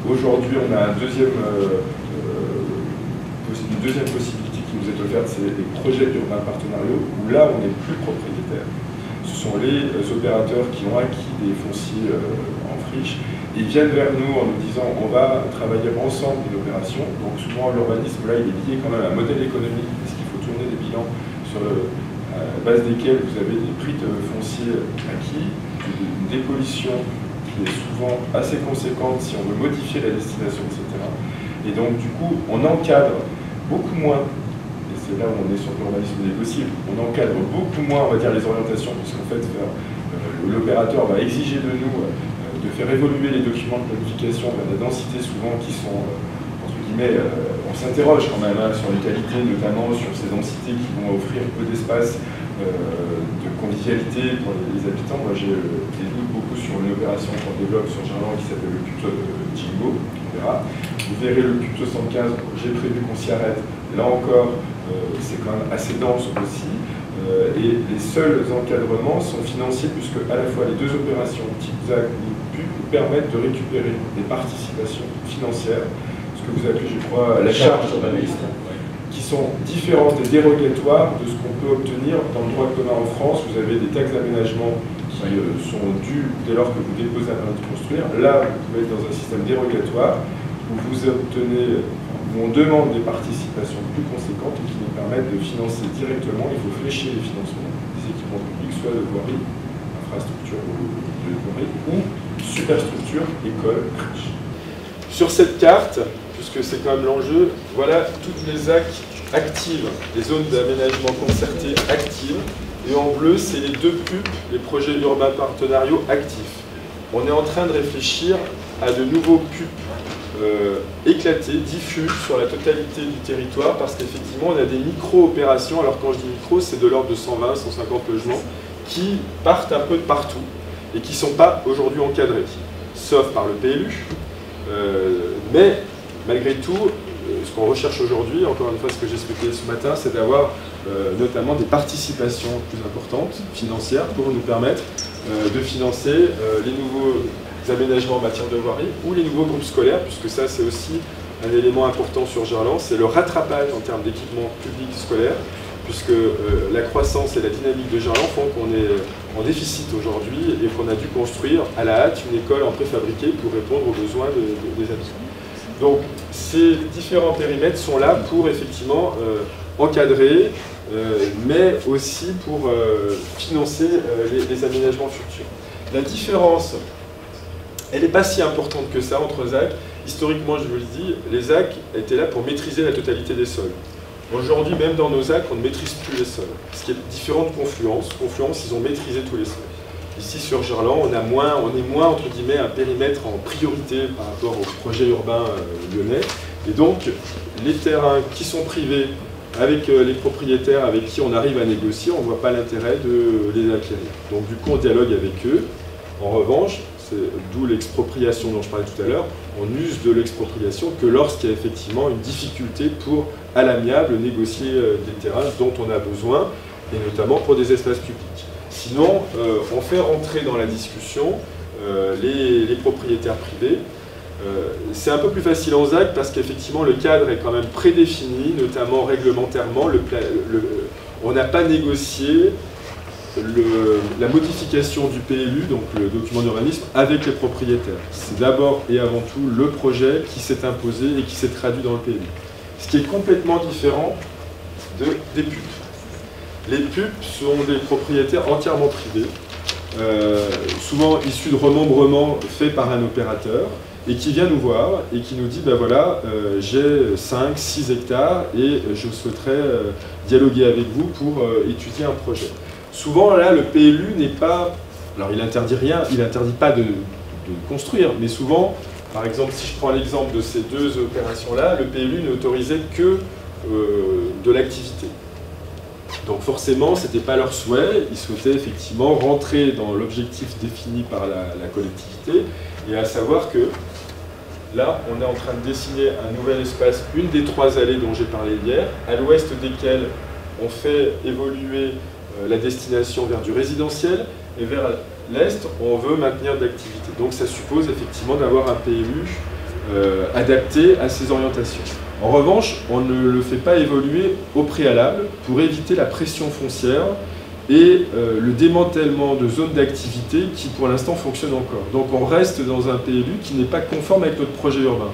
Aujourd'hui, on a une deuxième possibilité qui nous est offerte, c'est les projets urbains partenariaux, où là, on n'est plus propriétaire. Ce sont les opérateurs qui ont acquis des fonciers en friche. Ils viennent vers nous en nous disant on va travailler ensemble une opération. Donc souvent, l'urbanisme, là, il est lié quand même à un modèle économique, parce qu'il faut tourner des bilans sur la base desquels vous avez des prix de foncier acquis, une dépollution qui est souvent assez conséquente si on veut modifier la destination de ces terrains. Et donc, du coup, on encadre beaucoup moins, et c'est là où on est sur l'urbanisme négocié, on encadre beaucoup moins, on va dire, les orientations, puisqu'en fait, l'opérateur va exiger de nous de faire évoluer les documents de planification vers des densités souvent qui sont, entre guillemets, on s'interroge quand même sur les qualités, notamment sur ces densités qui vont offrir peu d'espace de convivialité pour les habitants. Moi, j'ai des doutes beaucoup sur une opération qu'on développe sur Gerland qui s'appelle le CUP Jingo, on verra. Vous verrez le CUP 75, j'ai prévu qu'on s'y arrête. Là encore, c'est quand même assez dense aussi. Et les seuls encadrements sont financiers, puisque à la fois les deux opérations, type ZAC ou PUP, permettent de récupérer des participations financières, ce que vous appelez, je crois, la charge urbaniste, qui sont différentes et dérogatoires de ce qu'on peut obtenir dans le droit commun en France. Vous avez des taxes d'aménagement qui sont dues dès lors que vous déposez un permis de construire. Là, vous pouvez être dans un système dérogatoire où vous obtenez, où on demande des participations plus conséquentes et qui nous permettent de financer directement. Il faut flécher les financements des équipements publics, soit de voirie, infrastructure de voirie, ou superstructure, école, crèche. Sur cette carte, puisque c'est quand même l'enjeu, voilà toutes les ZAC actives, les zones d'aménagement concerté actives, et en bleu, c'est les deux PUP, les projets urbains partenariaux actifs. On est en train de réfléchir à de nouveaux PUP éclatés, diffus sur la totalité du territoire, parce qu'effectivement, on a des micro-opérations, alors quand je dis micro, c'est de l'ordre de 120, 150 logements, qui partent un peu de partout, et qui ne sont pas aujourd'hui encadrés, sauf par le PLU, mais malgré tout, ce qu'on recherche aujourd'hui, encore une fois ce que j'expliquais ce matin, c'est d'avoir notamment des participations plus importantes, financières, pour nous permettre de financer les nouveaux aménagements en matière de voirie ou les nouveaux groupes scolaires, puisque ça c'est aussi un élément important sur Gerland, c'est le rattrapage en termes d'équipements publics scolaires, puisque la croissance et la dynamique de Gerland font qu'on est en déficit aujourd'hui et qu'on a dû construire à la hâte une école en préfabriqué pour répondre aux besoins des habitants. Donc ces différents périmètres sont là pour effectivement encadrer, mais aussi pour financer les aménagements futurs. La différence, elle n'est pas si importante que ça entre ZAC. Historiquement, je vous le dis, les ZAC étaient là pour maîtriser la totalité des sols. Aujourd'hui, même dans nos ZAC, on ne maîtrise plus les sols. Ce qui est différent de Confluence. Confluence, ils ont maîtrisé tous les sols. Ici, sur Gerland, on est moins, entre guillemets, un périmètre en priorité par rapport au projet urbain lyonnais. Et donc, les terrains qui sont privés avec les propriétaires avec qui on arrive à négocier, on ne voit pas l'intérêt de les acquérir. Donc, du coup, on dialogue avec eux. En revanche, d'où l'expropriation dont je parlais tout à l'heure, on use de l'expropriation que lorsqu'il y a effectivement une difficulté pour, à l'amiable, négocier des terrains dont on a besoin, et notamment pour des espaces publics. Sinon, on fait rentrer dans la discussion les propriétaires privés. C'est un peu plus facile en ZAC parce qu'effectivement le cadre est quand même prédéfini, notamment réglementairement. On n'a pas négocié la modification du PLU, donc le document d'urbanisme, avec les propriétaires. C'est d'abord et avant tout le projet qui s'est imposé et qui s'est traduit dans le PLU. Ce qui est complètement différent des PUP. Les PUP sont des propriétaires entièrement privés, souvent issus de remembrements faits par un opérateur, et qui vient nous voir et qui nous dit, ben voilà, j'ai 5-6 hectares et je souhaiterais dialoguer avec vous pour étudier un projet. Souvent, là, le PLU n'est pas... Alors, il n'interdit rien, il n'interdit pas de construire, mais souvent, par exemple, si je prends l'exemple de ces deux opérations-là, le PLU n'autorisait que de l'activité. Donc forcément, ce n'était pas leur souhait, ils souhaitaient effectivement rentrer dans l'objectif défini par la collectivité, et à savoir que là, on est en train de dessiner un nouvel espace, une des 3 allées dont j'ai parlé hier, à l'ouest desquelles on fait évoluer la destination vers du résidentiel, et vers l'est, on veut maintenir de l'activité. Donc ça suppose effectivement d'avoir un PLU adapté à ces orientations. En revanche, on ne le fait pas évoluer au préalable pour éviter la pression foncière et le démantèlement de zones d'activité qui pour l'instant fonctionnent encore. Donc on reste dans un PLU qui n'est pas conforme avec notre projet urbain.